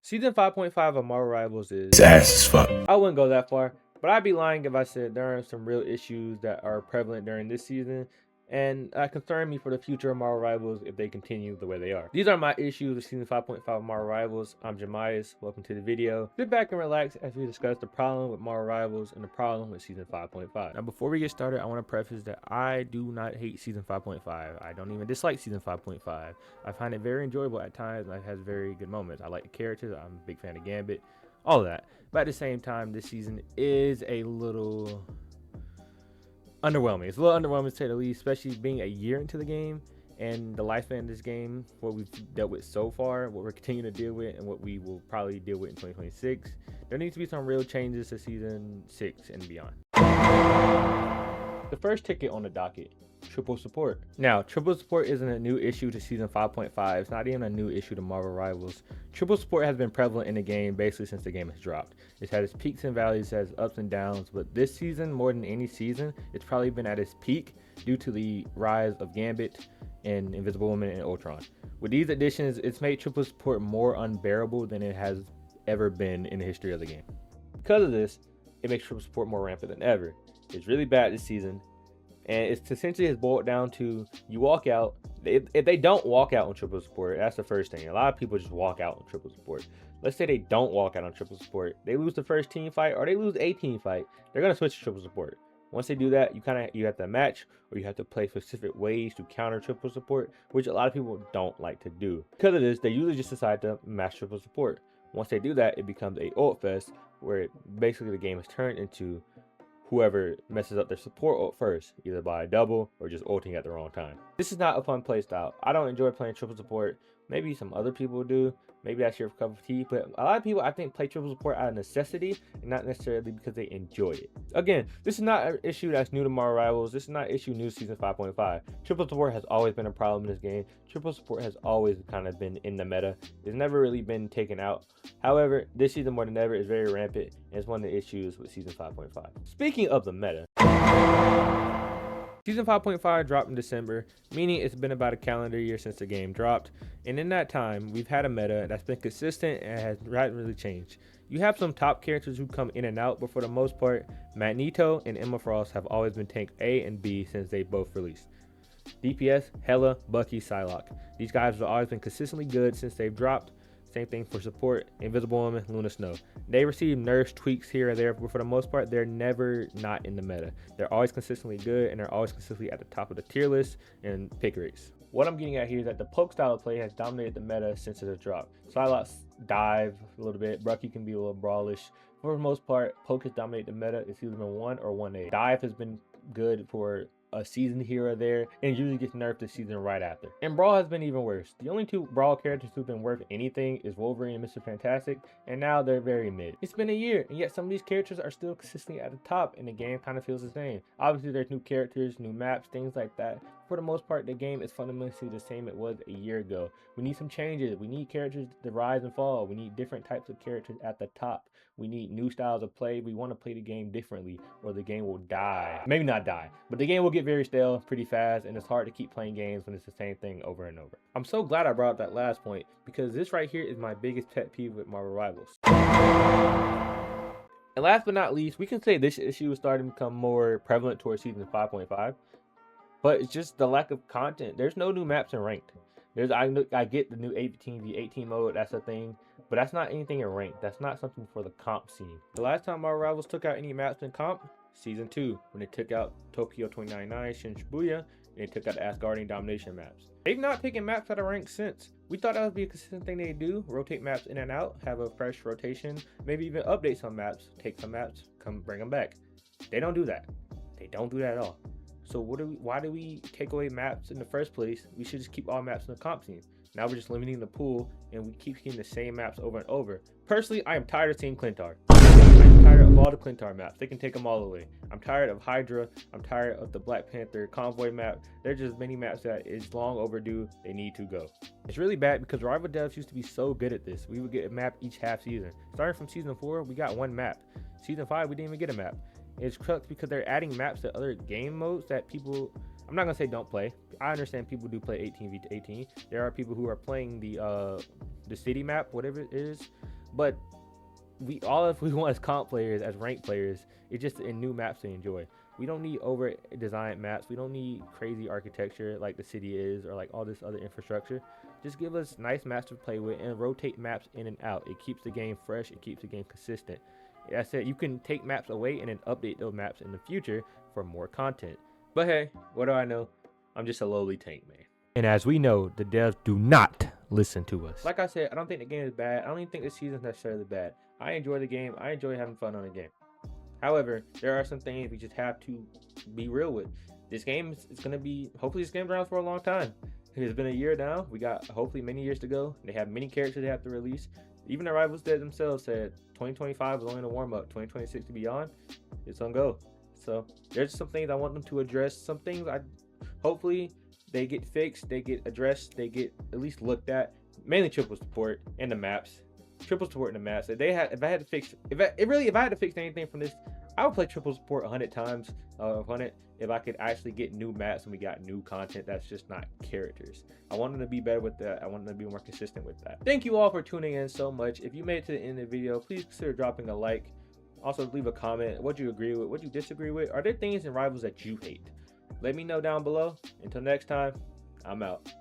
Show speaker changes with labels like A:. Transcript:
A: Season 5.5 of Marvel Rivals is
B: It's ass as fuck.
A: I wouldn't go that far, but I'd be lying if I said there are some real issues that are prevalent during this season and concern me for the future of Marvel Rivals if they continue the way they are. These are my issues with Season 5.5 of Marvel Rivals. I'm JXMIUS. Welcome to the video. Sit back and relax as we discuss the problem with Marvel Rivals and the problem with Season 5.5. Now, before we get started, I want to preface that I do not hate Season 5.5. I don't even dislike Season 5.5. I find it very enjoyable at times, and it has very good moments. I like the characters. I'm a big fan of Gambit. All that. But at the same time, this season is a little underwhelming. It's a little underwhelming to say the least, especially being a year into the game and the lifespan of this game, what we've dealt with so far, what we're continuing to deal with, and what we will probably deal with in 2026. There needs to be some real changes to Season 6 and beyond. The first ticket on the docket, triple support. Now, triple support isn't a new issue to Season 5.5. It's not even a new issue to Marvel Rivals. Triple support has been prevalent in the game basically since the game has dropped. It's had its peaks and valleys, it has ups and downs, but this season, more than any season, it's probably been at its peak due to the rise of Gambit and Invisible Woman and Ultron. With these additions, it's made triple support more unbearable than it has ever been in the history of the game. Because of this, it makes triple support more rampant than ever. It's really bad this season, and it's essentially has boiled down to you walk out. If they don't walk out on triple support, that's the first thing. A lot of people just walk out on triple support. Let's say they don't walk out on triple support. They lose the first team fight or they lose a team fight. They're gonna switch to triple support. Once they do that, you have to match or you have to play specific ways to counter triple support, which a lot of people don't like to do. Because of this, they usually just decide to match triple support. Once they do that, it becomes a ult fest where basically the game is turned into whoever messes up their support ult first, either by a double or just ulting at the wrong time. This is not a fun play style. I don't enjoy playing triple support. Maybe some other people do. Maybe that's your cup of tea, but a lot of people I think play triple support out of necessity and not necessarily because they enjoy it. Again, this is not an issue that's new to Marvel Rivals. This is not an issue new to Season 5.5. Triple support has always been a problem in this game. Triple support has always kind of been in the meta. It's never really been taken out. However, this season more than ever is very rampant, and it's one of the issues with Season 5.5. Speaking of the meta, Season 5.5 dropped in December, meaning it's been about a calendar year since the game dropped, and in that time, we've had a meta that's been consistent and hasn't really changed. You have some top characters who come in and out, but for the most part, Magneto and Emma Frost have always been tank A and B since they both released. DPS, Hela, Bucky, Psylocke. These guys have always been consistently good since they've dropped. Same thing for support, Invisible Woman, Luna Snow. They receive nerfs, tweaks here and there, but for the most part, they're never not in the meta. They're always consistently good, and they're always consistently at the top of the tier list and pick rates. What I'm getting at here is that the poke style of play has dominated the meta since it has dropped. Psylocke's dive a little bit, Bucky can be a little brawlish. For the most part, poke has dominated the meta. It's either been 1 or 1A. Dive has been good for a season here or there, and usually gets nerfed the season right after. And Brawl has been even worse. The only two Brawl characters who've been worth anything is Wolverine and Mr. Fantastic, and now they're very mid. It's been a year, and yet some of these characters are still consistently at the top, and the game kind of feels the same. Obviously, there's new characters, new maps, things like that. For the most part, the game is fundamentally the same it was a year ago. We need some changes. We need characters to rise and fall. We need different types of characters at the top. We need new styles of play. We want to play the game differently, or the game will die. Maybe not die, but the game will get very stale pretty fast, and it's hard to keep playing games when it's the same thing over and over. I'm so glad I brought up that last point, because this right here is my biggest pet peeve with Marvel Rivals. And last but not least, we can say this issue is starting to become more prevalent towards Season 5.5, but it's just the lack of content. There's no new maps in ranked. I get the new 18v18 mode, that's a thing, but that's not anything in ranked. That's not something for the comp scene. The last time Marvel Rivals took out any maps in comp, Season 2, when they took out Tokyo 2099, Shin Shibuya, and they took out the Asgardian Domination maps. They've not taken maps out of rank since. We thought that would be a consistent thing they do, rotate maps in and out, have a fresh rotation, maybe even update some maps, take some maps, come bring them back. They don't do that. They don't do that at all. So why do we take away maps in the first place? We should just keep all maps in the comp scene. Now we're just limiting the pool, and we keep seeing the same maps over and over. Personally, I am tired of seeing Clintar. I'm tired of all the Clintar maps. They can take them all away. I'm tired of Hydra. I'm tired of the Black Panther convoy map. There's just many maps that is long overdue. They need to go. It's really bad because rival devs used to be so good at this. We would get a map each half season. Starting from Season 4, we got one map. Season 5, we didn't even get a map. It's crux because they're adding maps to other game modes that people, I'm not gonna say don't play. I understand people do play 18v18. There are people who are playing the city map, whatever it is. But if we want as comp players, as ranked players, it's just in new maps to enjoy. We don't need over designed maps. We don't need crazy architecture like the city is, or like all this other infrastructure. Just give us nice maps to play with and rotate maps in and out. It keeps the game fresh. It keeps the game consistent. I said you can take maps away and then update those maps in the future for more content. But hey, what do I know? I'm just a lowly tank man. And as we know, the devs do not listen to us. Like I said, I don't think the game is bad. I don't even think the season's necessarily bad. I enjoy the game. I enjoy having fun on the game. However, there are some things we just have to be real with. This game is going to be, hopefully this game's around for a long time. It's been a year now. We got hopefully many years to go. They have many characters they have to release. Even the Rivals Dead themselves said 2025 was only the warm up. 2026 to beyond, it's on go. So there's some things I want them to address. Some things hopefully they get fixed, they get addressed, they get at least looked at. Mainly triple support and the maps. Triple support and the maps. If I had to fix anything from this, I would play triple support 100 times, 100, if I could actually get new maps and we got new content that's just not characters. I want them to be better with that. I want them to be more consistent with that. Thank you all for tuning in so much. If you made it to the end of the video, please consider dropping a like. Also, leave a comment. What you agree with, what you disagree with. Are there things in Rivals that you hate? Let me know down below. Until next time, I'm out.